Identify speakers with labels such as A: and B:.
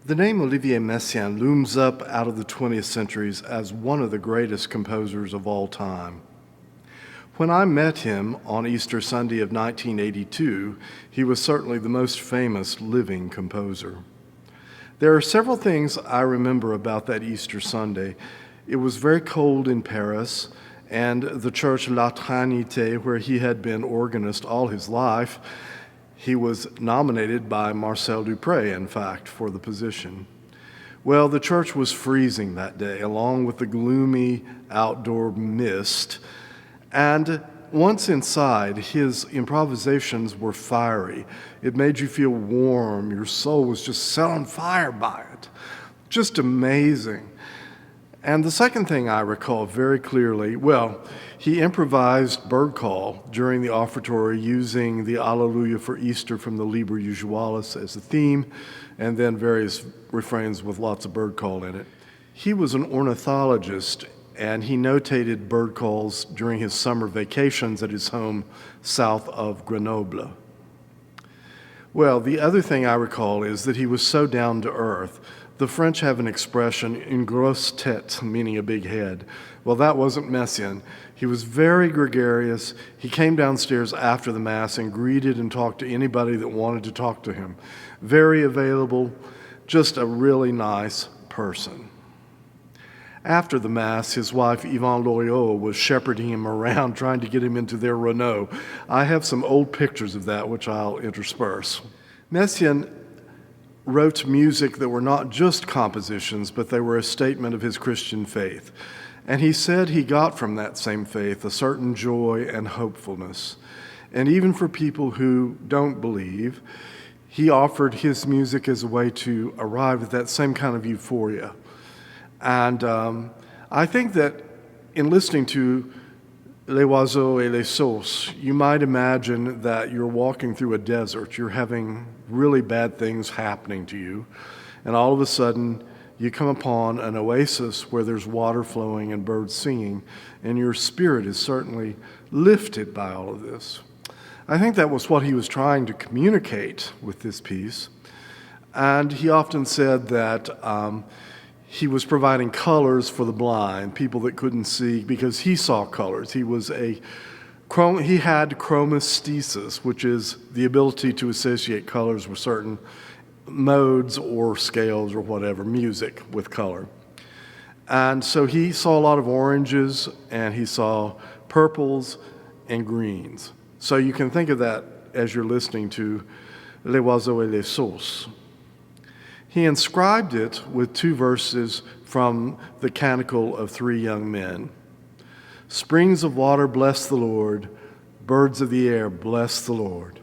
A: The name Olivier Messiæn looms up out of the 20th centuries as one of the greatest composers of all time. When I met him on Easter Sunday of 1982, he was certainly the most famous living composer. There are several things I remember about that Easter Sunday. It was very cold in Paris, and the church La Trinité, where he had been organist all his life, he was nominated by Marcel Dupré, in fact, for the position. Well, the church was freezing that day, along with the gloomy outdoor mist. And once inside, his improvisations were fiery. It made you feel warm. Your soul was just set on fire by it. Just amazing. And the second thing I recall very clearly, well, he improvised Birdcall during the offertory using the Alleluia for Easter from the Liber Usualis as a theme, and then various refrains with lots of Birdcall in it. He was an ornithologist, and he notated bird calls during his summer vacations at his home south of Grenoble. Well, the other thing I recall is that he was so down to earth. The French have an expression, une grosse tête, meaning a big head. Well, that wasn't Messiæn. He was very gregarious. He came downstairs after the Mass and greeted and talked to anybody that wanted to talk to him. Very available, just a really nice person. After the Mass, his wife, Yvonne Loriot, was shepherding him around, trying to get him into their Renault. I have some old pictures of that, which I'll intersperse. Messiæn wrote music that were not just compositions, but they were a statement of his Christian faith. And he said he got from that same faith a certain joy and hopefulness. And even for people who don't believe, he offered his music as a way to arrive at that same kind of euphoria. And I think that in listening to Les oiseaux et les sauces, you might imagine that you're walking through a desert. You're having really bad things happening to you. And all of a sudden, you come upon an oasis where there's water flowing and birds singing, and your spirit is certainly lifted by all of this. I think that was what he was trying to communicate with this piece. And he often said that he was providing colors for the blind, people that couldn't see, because he saw colors. He had chromesthesis, which is the ability to associate colors with certain modes or scales or whatever, music with color. And so he saw a lot of oranges, and he saw purples and greens. So you can think of that as you're listening to Les oiseaux et les sauces. He inscribed it with two verses from the Canticle of Three Young Men. Springs of water, bless the Lord. Birds of the air, bless the Lord.